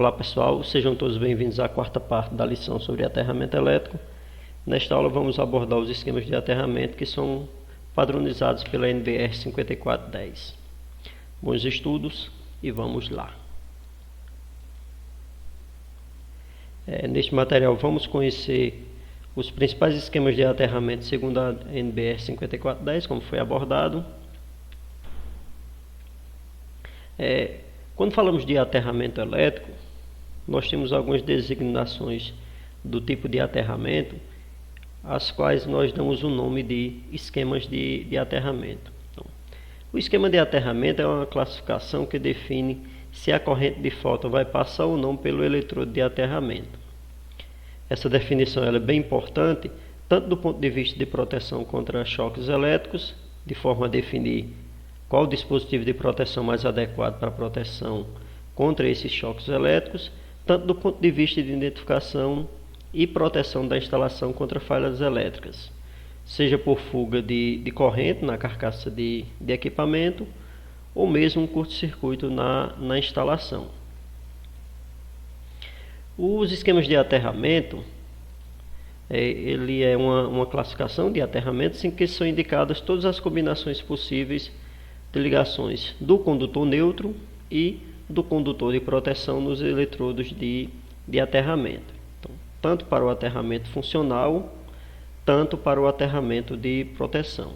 Olá pessoal, sejam todos bem-vindos à quarta parte da lição sobre aterramento elétrico. Nesta aula vamos abordar os esquemas de aterramento que são padronizados pela NBR 5410. Bons estudos e vamos lá. Neste material vamos conhecer os principais esquemas de aterramento segundo a NBR 5410, como foi abordado. Quando falamos de aterramento elétrico, nós temos algumas designações do tipo de aterramento, as quais nós damos o nome de esquemas de aterramento. Então, o esquema de aterramento é uma classificação que define se a corrente de fóton vai passar ou não pelo eletrodo de aterramento. Essa definição é bem importante, tanto do ponto de vista de proteção contra choques elétricos, de forma a definir qual o dispositivo de proteção mais adequado para a proteção contra esses choques elétricos, tanto do ponto de vista de identificação e proteção da instalação contra falhas elétricas, seja por fuga de corrente na carcaça de equipamento ou mesmo um curto-circuito na instalação. Os esquemas de aterramento, ele é uma classificação de aterramentos em que são indicadas todas as combinações possíveis de ligações do condutor neutro e do condutor de proteção nos eletrodos de aterramento. Então, tanto para o aterramento funcional, tanto para o aterramento de proteção.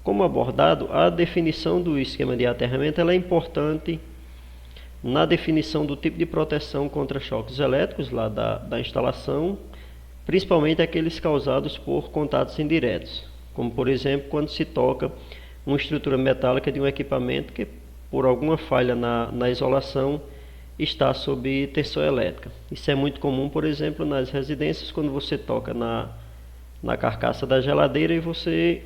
Como abordado, a definição do esquema de aterramento é importante na definição do tipo de proteção contra choques elétricos lá da instalação, principalmente aqueles causados por contatos indiretos, como por exemplo quando se toca uma estrutura metálica de um equipamento que por alguma falha na isolação está sob tensão elétrica. Isso é muito comum, por exemplo, nas residências, quando você toca na carcaça da geladeira e você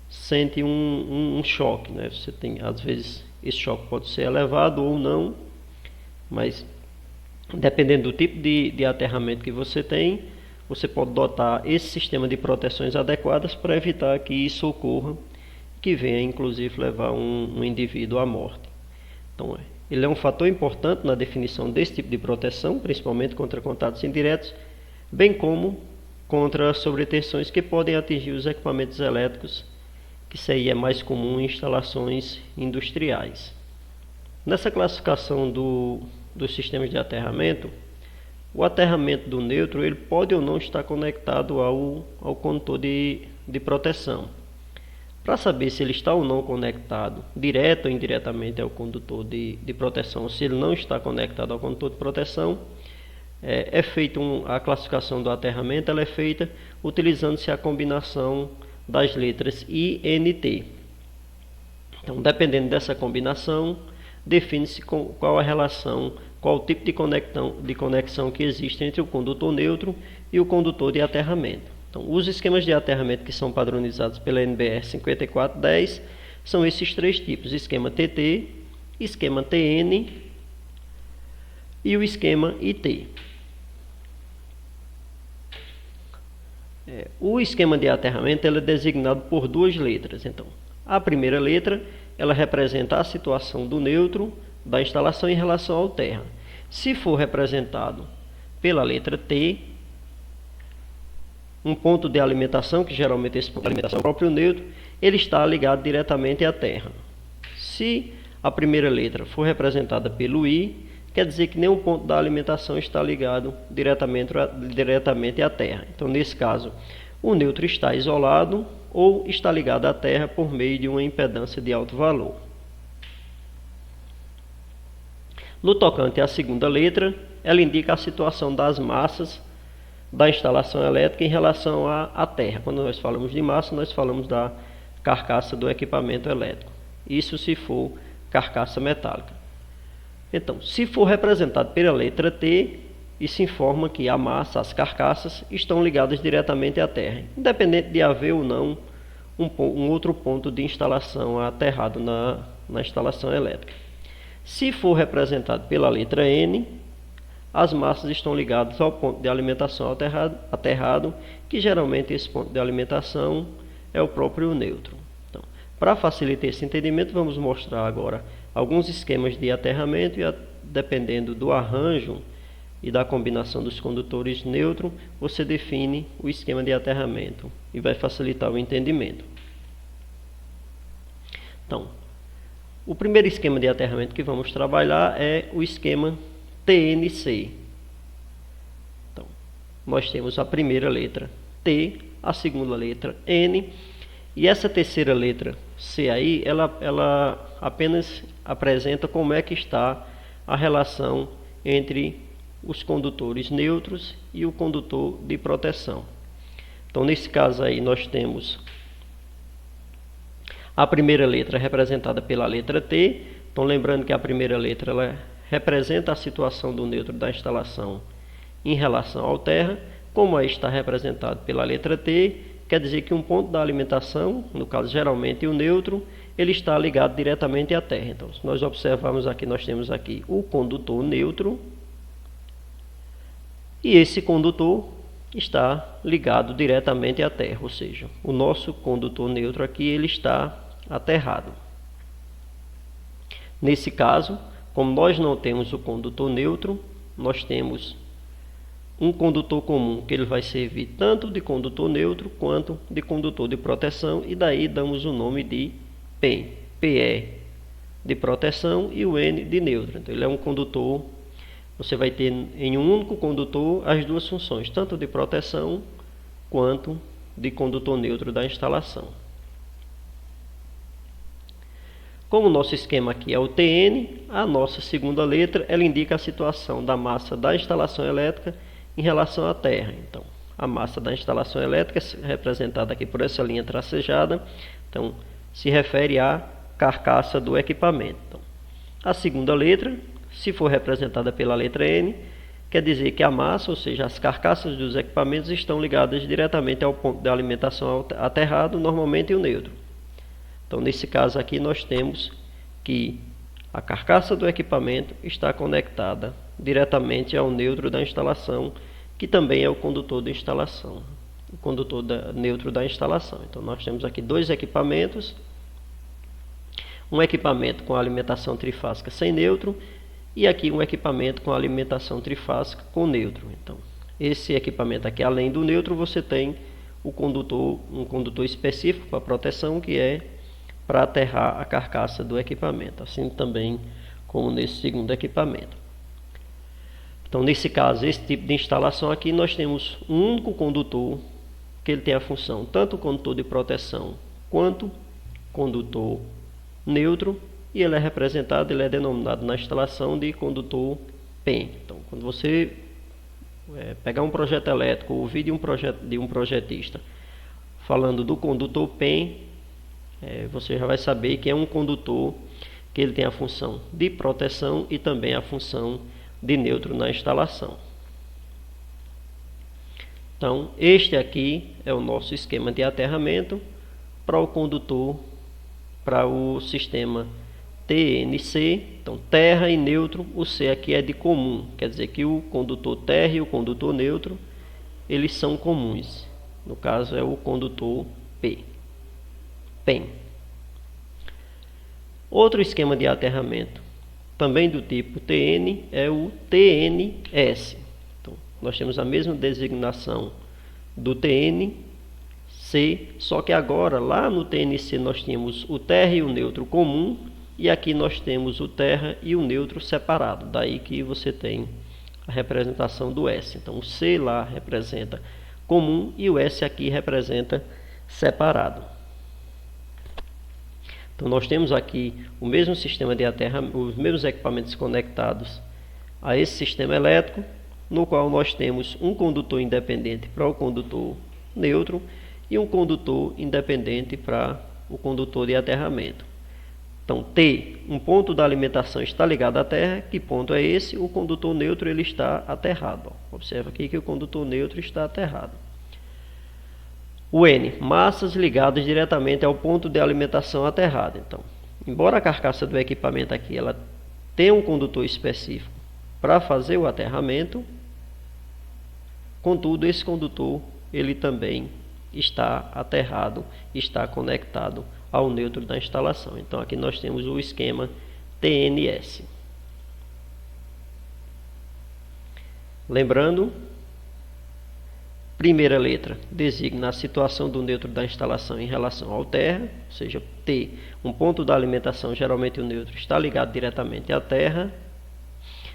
sente um choque, né? Você tem, às vezes, esse choque pode ser elevado ou não, mas dependendo do tipo de aterramento que você tem, você pode dotar esse sistema de proteções adequadas para evitar que isso ocorra, que venha inclusive levar um indivíduo à morte. Então, ele é um fator importante na definição desse tipo de proteção, principalmente contra contatos indiretos, bem como contra sobretensões que podem atingir os equipamentos elétricos, que isso aí é mais comum em instalações industriais. Nessa classificação dos sistemas de aterramento, o aterramento do neutro ele pode ou não estar conectado ao condutor de proteção. Para saber se ele está ou não conectado direto ou indiretamente ao condutor de proteção, ou se ele não está conectado ao condutor de proteção, é feita a classificação do aterramento, ela é feita utilizando-se a combinação das letras I, N, T. Então, dependendo dessa combinação, define-se qual a relação, qual o tipo de conexão que existe entre o condutor neutro e o condutor de aterramento. Então, os esquemas de aterramento que são padronizados pela NBR 5410 são esses três tipos: esquema TT, esquema TN e o esquema IT. O esquema de aterramento ele é designado por duas letras. Então, a primeira letra ela representa a situação do neutro da instalação em relação ao terra. Se for representado pela letra T, um ponto de alimentação, que geralmente esse ponto de alimentação é o próprio neutro, ele está ligado diretamente à terra. Se a primeira letra for representada pelo I, quer dizer que nenhum ponto da alimentação está ligado diretamente à terra. Então, nesse caso, o neutro está isolado ou está ligado à terra por meio de uma impedância de alto valor. No tocante à segunda letra, ela indica a situação das massas da instalação elétrica em relação à terra. Quando nós falamos de massa, nós falamos da carcaça do equipamento elétrico. Isso se for carcaça metálica. Então, se for representado pela letra T, isso informa que a massa, as carcaças, estão ligadas diretamente à terra, independente de haver ou não um outro ponto de instalação aterrado na instalação elétrica. Se for representado pela letra N, as massas estão ligadas ao ponto de alimentação aterrado, que geralmente esse ponto de alimentação é o próprio neutro. Então, para facilitar esse entendimento, vamos mostrar agora alguns esquemas de aterramento e dependendo do arranjo e da combinação dos condutores neutros, você define o esquema de aterramento e vai facilitar o entendimento. Então, o primeiro esquema de aterramento que vamos trabalhar é o esquema TNC. Então, nós temos a primeira letra T, a segunda letra N, e essa terceira letra C aí, ela apenas apresenta como é que está a relação entre os condutores neutros e o condutor de proteção. Então, nesse caso aí, nós temos a primeira letra representada pela letra T. Então, lembrando que a primeira letra ela representa a situação do neutro da instalação em relação ao terra. Como aí está representado pela letra T, quer dizer que um ponto da alimentação, no caso geralmente o neutro, ele está ligado diretamente à terra. Então, se nós observarmos aqui, nós temos aqui o condutor neutro, e esse condutor está ligado diretamente à terra, ou seja, o nosso condutor neutro aqui ele está aterrado. Nesse caso, como nós não temos o condutor neutro, nós temos um condutor comum, que ele vai servir tanto de condutor neutro quanto de condutor de proteção, e daí damos o nome de PEN, PE de proteção e o N de neutro. Então, ele é um condutor, você vai ter em um único condutor as duas funções, tanto de proteção quanto de condutor neutro da instalação. Como o nosso esquema aqui é o TN, a nossa segunda letra ela indica a situação da massa da instalação elétrica em relação à terra. Então, a massa da instalação elétrica, representada aqui por essa linha tracejada, então, se refere à carcaça do equipamento. Então, a segunda letra, se for representada pela letra N, quer dizer que a massa, ou seja, as carcaças dos equipamentos estão ligadas diretamente ao ponto de alimentação aterrado, normalmente o neutro. Então, nesse caso aqui, nós temos que a carcaça do equipamento está conectada diretamente ao neutro da instalação, que também é o condutor de instalação, o condutor neutro da instalação. Então, nós temos aqui dois equipamentos, um equipamento com alimentação trifásica sem neutro e aqui um equipamento com alimentação trifásica com neutro. Então, esse equipamento aqui, além do neutro, você tem o condutor, um condutor específico para proteção, que é para aterrar a carcaça do equipamento, assim também como nesse segundo equipamento. Então, nesse caso, esse tipo de instalação aqui, nós temos um único condutor, que ele tem a função tanto o condutor de proteção quanto condutor neutro, e ele é representado, ele é denominado na instalação de condutor PEN. Então, quando você pegar um projeto elétrico, ouvir de um projetista falando do condutor PEN, você já vai saber que é um condutor que ele tem a função de proteção e também a função de neutro na instalação. Então, este aqui é o nosso esquema de aterramento para o condutor, para o sistema TNC. Então, terra e neutro, o C aqui é de comum, quer dizer que o condutor terra e o condutor neutro, eles são comuns. No caso, é o condutor PEN. Outro esquema de aterramento, também do tipo TN, é o TNS. Então, nós temos a mesma designação do TNC, só que agora, lá no TNC, nós tínhamos o terra e o neutro comum, e aqui nós temos o terra e o neutro separado. Daí que você tem a representação do S. Então, o C lá representa comum e o S aqui representa separado. Então, nós temos aqui o mesmo sistema de aterramento, os mesmos equipamentos conectados a esse sistema elétrico, no qual nós temos um condutor independente para o condutor neutro e um condutor independente para o condutor de aterramento. Então, T, um ponto da alimentação está ligado à terra. Que ponto é esse? O condutor neutro ele está aterrado. Observa aqui que o condutor neutro está aterrado. O N, massas ligadas diretamente ao ponto de alimentação aterrado. Então, embora a carcaça do equipamento aqui ela tenha um condutor específico para fazer o aterramento, contudo, esse condutor ele também está aterrado, está conectado ao neutro da instalação. Então, aqui nós temos o esquema TNS. Lembrando, primeira letra designa a situação do neutro da instalação em relação ao terra, ou seja, T, um ponto da alimentação, geralmente o neutro está ligado diretamente à terra.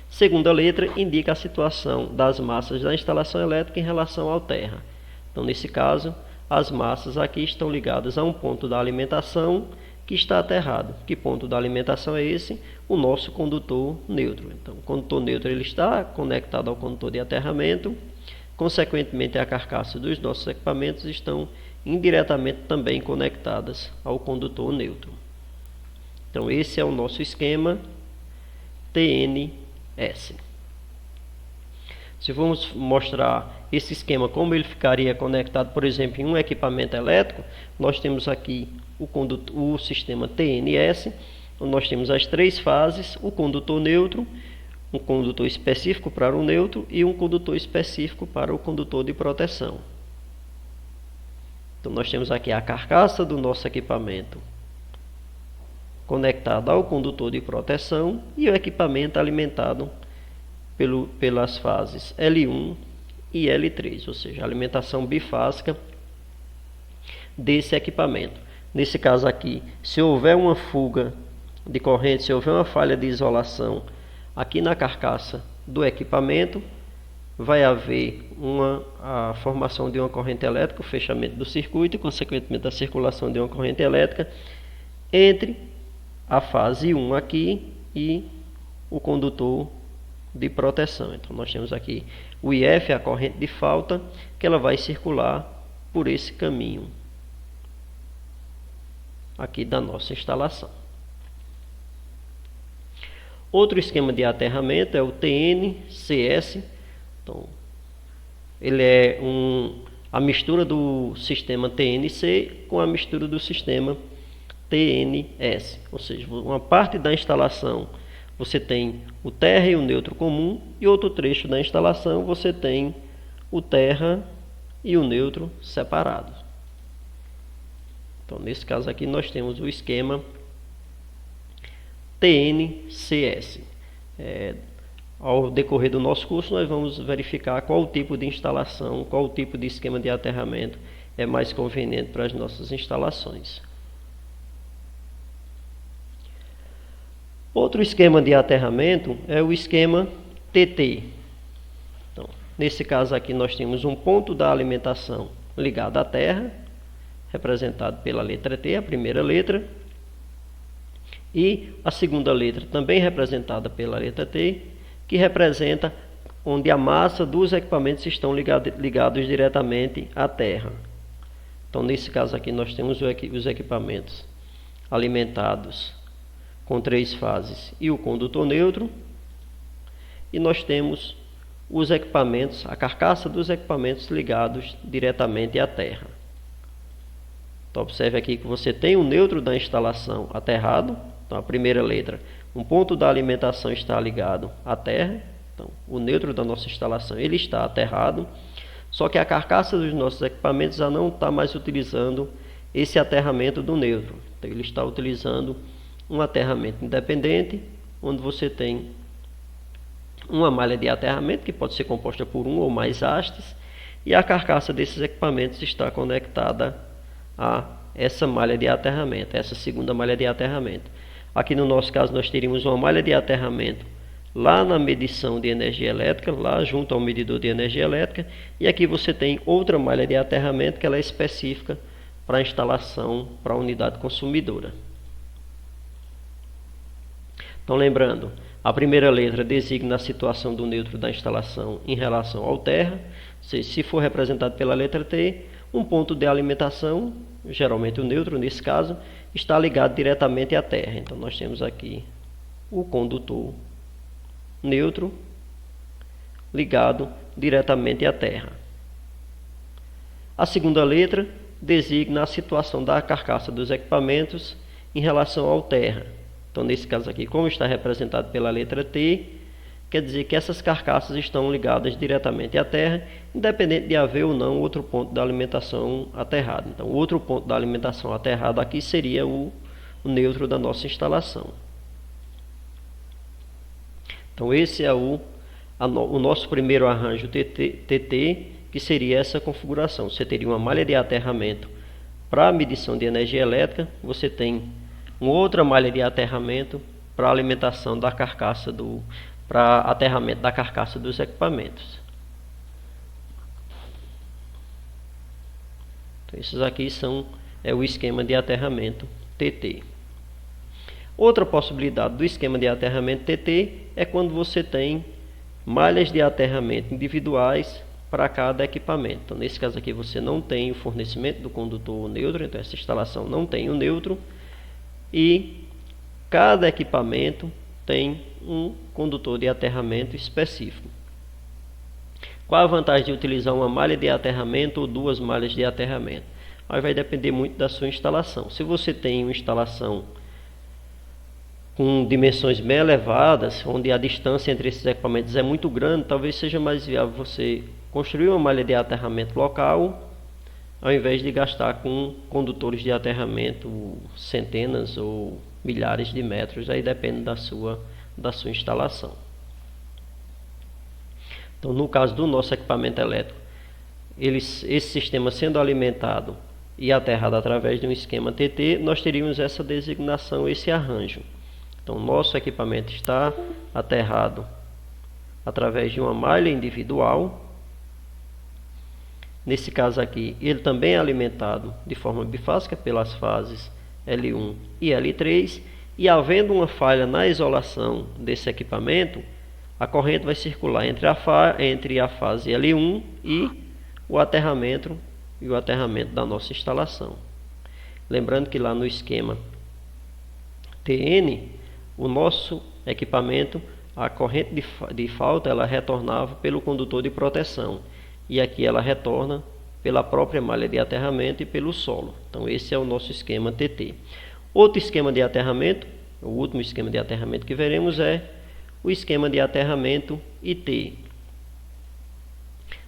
Segunda letra indica a situação das massas da instalação elétrica em relação ao terra. Então, nesse caso, as massas aqui estão ligadas a um ponto da alimentação que está aterrado. Que ponto da alimentação é esse? O nosso condutor neutro. Então, o condutor neutro ele está conectado ao condutor de aterramento. Consequentemente, a carcaça dos nossos equipamentos estão indiretamente também conectadas ao condutor neutro. Então, esse é o nosso esquema TNS. Se vamos mostrar esse esquema, como ele ficaria conectado, por exemplo, em um equipamento elétrico, nós temos aqui o sistema TNS, onde nós temos as três fases, o condutor neutro, um condutor específico para o neutro e um condutor específico para o condutor de proteção. Então, nós temos aqui a carcaça do nosso equipamento conectada ao condutor de proteção e o equipamento alimentado pelas fases L1 e L3, ou seja, a alimentação bifásica desse equipamento. Nesse caso aqui, se houver uma fuga de corrente, se houver uma falha de isolação aqui na carcaça do equipamento, vai haver a formação de uma corrente elétrica, o fechamento do circuito e, consequentemente, a circulação de uma corrente elétrica entre a fase 1 aqui e o condutor de proteção. Então, nós temos aqui o IF, a corrente de falta, que ela vai circular por esse caminho aqui da nossa instalação. Outro esquema de aterramento é o TNCS. Então, ele é a mistura do sistema TNC com a mistura do sistema TNS. Ou seja, uma parte da instalação você tem o terra e o neutro comum, e outro trecho da instalação você tem o terra e o neutro separados. Então, nesse caso aqui, nós temos o esquema TNCS. Ao decorrer do nosso curso, nós vamos verificar qual o tipo de instalação, qual o tipo de esquema de aterramento é mais conveniente para as nossas instalações. Outro esquema de aterramento é o esquema TT. Então, nesse caso aqui, nós temos um ponto da alimentação ligado à terra, representado pela letra T, a primeira letra, e a segunda letra, também representada pela letra T, que representa onde a massa dos equipamentos estão ligados diretamente à terra. Então, nesse caso aqui, nós temos os equipamentos alimentados com três fases e o condutor neutro, e nós temos os equipamentos, a carcaça dos equipamentos ligados diretamente à terra. Então, observe aqui que você tem o neutro da instalação aterrado. Então, a primeira letra, um ponto da alimentação está ligado à terra. Então, o neutro da nossa instalação ele está aterrado, só que a carcaça dos nossos equipamentos já não está mais utilizando esse aterramento do neutro. Então, ele está utilizando um aterramento independente, onde você tem uma malha de aterramento, que pode ser composta por um ou mais hastes, e a carcaça desses equipamentos está conectada a essa malha de aterramento, essa segunda malha de aterramento. Aqui no nosso caso, nós teríamos uma malha de aterramento lá na medição de energia elétrica, lá junto ao medidor de energia elétrica, e aqui você tem outra malha de aterramento que ela é específica para a instalação para a unidade consumidora. Então, lembrando, a primeira letra designa a situação do neutro da instalação em relação ao terra. Se for representado pela letra T, um ponto de alimentação, geralmente o neutro nesse caso, está ligado diretamente à terra. Então, nós temos aqui o condutor neutro ligado diretamente à terra. A segunda letra designa a situação da carcaça dos equipamentos em relação ao terra. Então, nesse caso aqui, como está representado pela letra T, quer dizer que essas carcaças estão ligadas diretamente à terra, independente de haver ou não outro ponto da alimentação aterrado. Então, o outro ponto da alimentação aterrado aqui seria o neutro da nossa instalação. Então esse é o nosso primeiro arranjo TT, que seria essa configuração. Você teria uma malha de aterramento para a medição de energia elétrica, você tem uma outra malha de aterramento para a alimentação da carcaça para aterramento da carcaça dos equipamentos. Então, esses aqui é o esquema de aterramento TT. Outra possibilidade do esquema de aterramento TT é quando você tem malhas de aterramento individuais para cada equipamento. Então, nesse caso aqui você não tem o fornecimento do condutor neutro, então essa instalação não tem o neutro, e cada equipamento tem um condutor de aterramento específico. Qual a vantagem de utilizar uma malha de aterramento ou duas malhas de aterramento? Aí vai depender muito da sua instalação. Se você tem uma instalação com dimensões bem elevadas, onde a distância entre esses equipamentos é muito grande, talvez seja mais viável você construir uma malha de aterramento local, ao invés de gastar com condutores de aterramento centenas ou milhares de metros. Aí depende da sua instalação. Então, no caso do nosso equipamento elétrico, esse sistema sendo alimentado e aterrado através de um esquema TT, nós teríamos essa designação, esse arranjo. Então, nosso equipamento está aterrado através de uma malha individual. Nesse caso aqui, ele também é alimentado de forma bifásica pelas fases L1 e L3. E havendo uma falha na isolação desse equipamento, a corrente vai circular entre a fase L1 e o aterramento da nossa instalação. Lembrando que lá no esquema TN, o nosso equipamento, a corrente de falta, ela retornava pelo condutor de proteção. E aqui ela retorna pela própria malha de aterramento e pelo solo. Então esse é o nosso esquema TT. Outro esquema de aterramento, o último esquema de aterramento que veremos é o esquema de aterramento IT.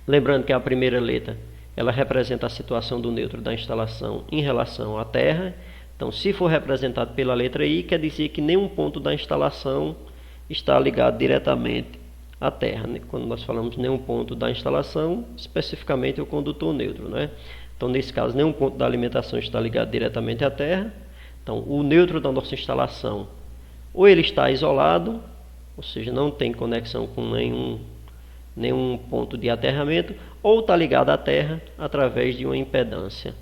Lembrando que a primeira letra ela representa a situação do neutro da instalação em relação à terra. Então, se for representado pela letra I, quer dizer que nenhum ponto da instalação está ligado diretamente à terra. Quando nós falamos nenhum ponto da instalação, especificamente o condutor neutro, né? Então, nesse caso, nenhum ponto da alimentação está ligado diretamente à terra. Então, o neutro da nossa instalação, ou ele está isolado, ou seja, não tem conexão com nenhum ponto de aterramento, ou está ligado à terra através de uma impedância.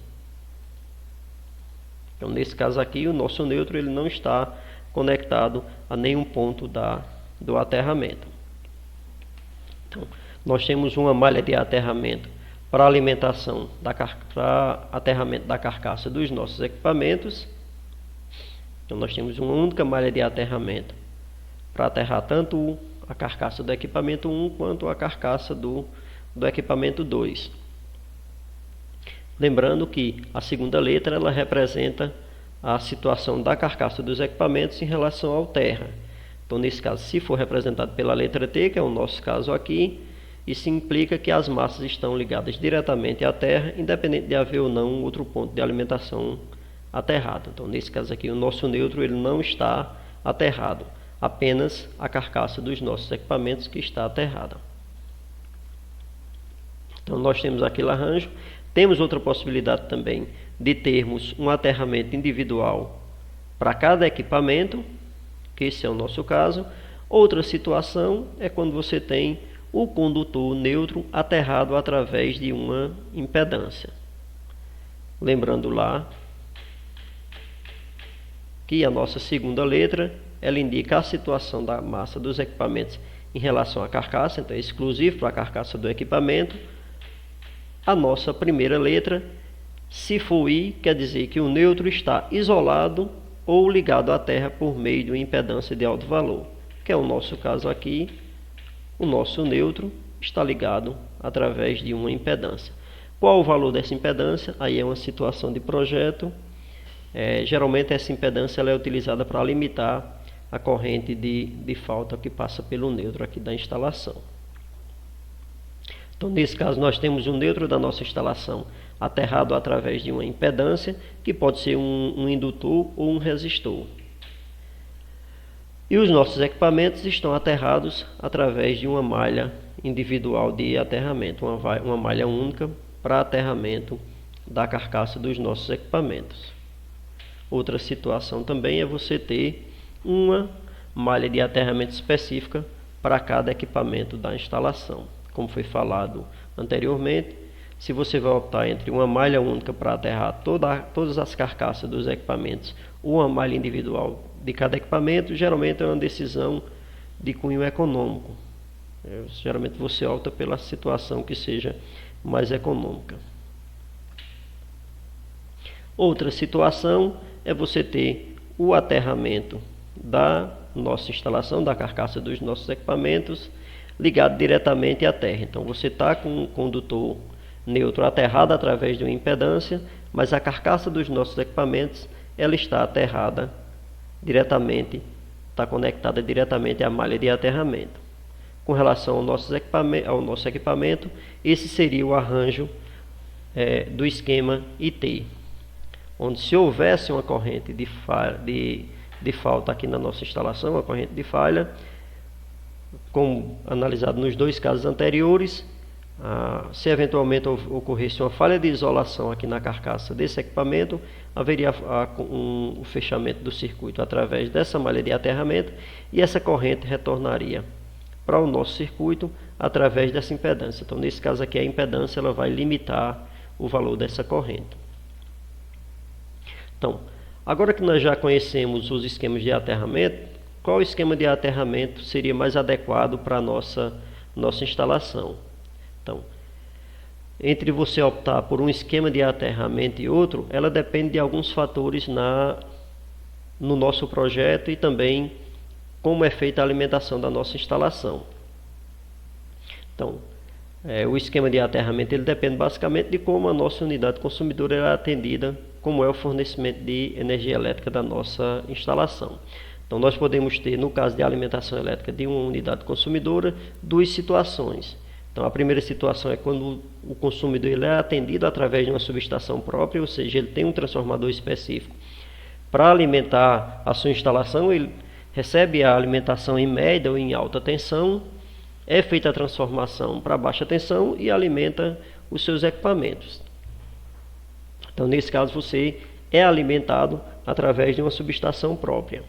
Então, nesse caso aqui, o nosso neutro ele não está conectado a nenhum ponto do aterramento. Então, nós temos uma malha de aterramento para alimentação para aterramento da carcaça dos nossos equipamentos. Então, nós temos uma única malha de aterramento para aterrar tanto a carcaça do equipamento 1 quanto a carcaça do equipamento 2. Lembrando que a segunda letra ela representa a situação da carcaça dos equipamentos em relação ao terra. Então, nesse caso, se for representado pela letra T, que é o nosso caso aqui, isso implica que as massas estão ligadas diretamente à terra, independente de haver ou não um outro ponto de alimentação aterrado. Então, nesse caso aqui, o nosso neutro ele não está aterrado, apenas a carcaça dos nossos equipamentos que está aterrada. Então, nós temos aquele arranjo. Temos outra possibilidade também de termos um aterramento individual para cada equipamento, que esse é o nosso caso. Outra situação é quando você tem o condutor neutro aterrado através de uma impedância. Lembrando lá que a nossa segunda letra ela indica a situação da massa dos equipamentos em relação à carcaça, então é exclusivo para a carcaça do equipamento. A nossa primeira letra, se for I, quer dizer que o neutro está isolado ou ligado à terra por meio de uma impedância de alto valor, que é o nosso caso aqui. O nosso neutro está ligado através de uma impedância. Qual o valor dessa impedância? Aí é uma situação de projeto. Geralmente essa impedância ela é utilizada para limitar a corrente de falta que passa pelo neutro aqui da instalação. Então, nesse caso, nós temos o neutro da nossa instalação aterrado através de uma impedância, que pode ser um indutor ou um resistor. E os nossos equipamentos estão aterrados através de uma malha individual de aterramento, uma malha única para aterramento da carcaça dos nossos equipamentos. Outra situação também é você ter uma malha de aterramento específica para cada equipamento da instalação. Como foi falado anteriormente, se você vai optar entre uma malha única para aterrar todas as carcaças dos equipamentos ou uma malha individual de cada equipamento, geralmente é uma decisão de cunho econômico. Geralmente você opta pela situação que seja mais econômica. Outra situação é você ter o aterramento da nossa instalação, da carcaça dos nossos equipamentos, ligado diretamente à terra. Então você está com um condutor neutro aterrado através de uma impedância, mas a carcaça dos nossos equipamentos ela está aterrada diretamente, está conectada diretamente à malha de aterramento. Com relação ao nosso equipamento, esse seria o arranjo do esquema IT, onde se houvesse uma corrente de falta aqui na nossa instalação, uma corrente de falha, como analisado nos dois casos anteriores, se eventualmente ocorresse uma falha de isolação aqui na carcaça desse equipamento, haveria um fechamento do circuito através dessa malha de aterramento e essa corrente retornaria para o nosso circuito através dessa impedância. Então, nesse caso aqui, a impedância ela vai limitar o valor dessa corrente. Então, agora que nós já conhecemos os esquemas de aterramento, qual esquema de aterramento seria mais adequado para a nossa instalação? Então, entre você optar por um esquema de aterramento e outro, ela depende de alguns fatores no nosso projeto e também como é feita a alimentação da nossa instalação. Então, o esquema de aterramento ele depende basicamente de como a nossa unidade consumidora é atendida, como é o fornecimento de energia elétrica da nossa instalação. Então, nós podemos ter, no caso de alimentação elétrica de uma unidade consumidora, duas situações. Então, a primeira situação é quando o consumidor ele é atendido através de uma subestação própria, ou seja, ele tem um transformador específico para alimentar a sua instalação, ele recebe a alimentação em média ou em alta tensão, é feita a transformação para baixa tensão e alimenta os seus equipamentos. Então, nesse caso, você é alimentado através de uma subestação própria.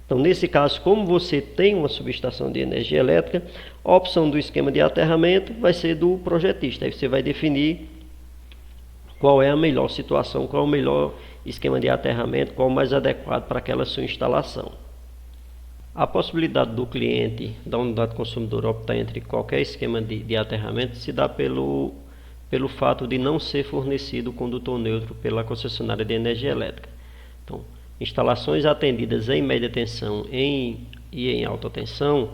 Então, nesse caso, como você tem uma subestação de energia elétrica, a opção do esquema de aterramento vai ser do projetista. Aí você vai definir qual é a melhor situação, qual é o melhor esquema de aterramento, qual é o mais adequado para aquela sua instalação. A possibilidade do cliente, da unidade consumidora, optar entre qualquer esquema de aterramento se dá pelo fato de não ser fornecido condutor neutro pela concessionária de energia elétrica. Então, instalações atendidas em média tensão e em alta tensão,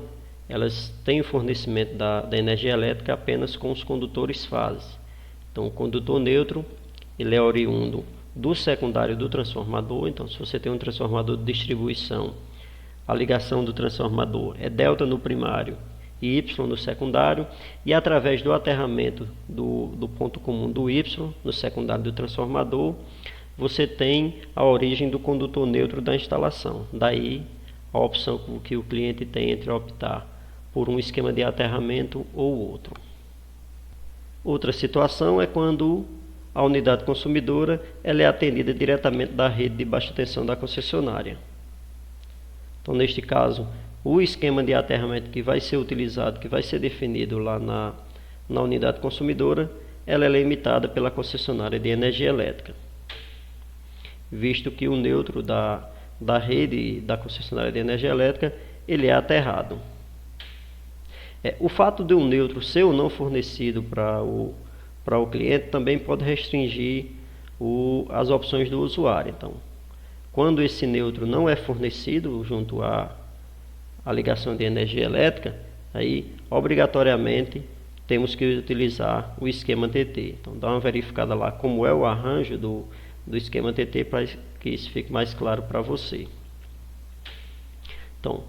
elas têm o fornecimento da energia elétrica apenas com os condutores fases. Então, o condutor neutro ele é oriundo do secundário do transformador. Então, se você tem um transformador de distribuição, a ligação do transformador é delta no primário e Y no secundário, e através do aterramento do ponto comum do Y no secundário do transformador, você tem a origem do condutor neutro da instalação. Daí a opção que o cliente tem entre optar por um esquema de aterramento ou outro. Outra situação é quando a unidade consumidora ela é atendida diretamente da rede de baixa tensão da concessionária. Então, neste caso, o esquema de aterramento que vai ser utilizado, que vai ser definido lá na unidade consumidora, ela é limitada pela concessionária de energia elétrica, visto que o neutro da rede da concessionária de energia elétrica ele é aterrado. O fato de um neutro ser ou não fornecido para o cliente também pode restringir as opções do usuário. Então, quando esse neutro não é fornecido junto à ligação de energia elétrica, aí obrigatoriamente temos que utilizar o esquema TT. Então, dá uma verificada lá como é o arranjo do esquema TT para que isso fique mais claro para você. Então,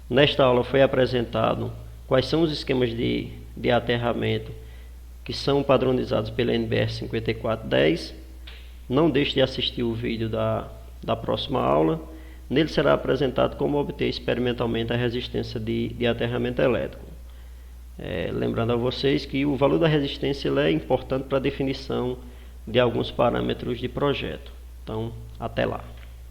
nesta aula foi apresentado quais são os esquemas de aterramento que são padronizados pela NBR 5410. Não deixe de assistir o vídeo da próxima aula. Nele será apresentado como obter experimentalmente a resistência de aterramento elétrico. Lembrando a vocês que o valor da resistência é importante para a definição de alguns parâmetros de projeto. Então, até lá.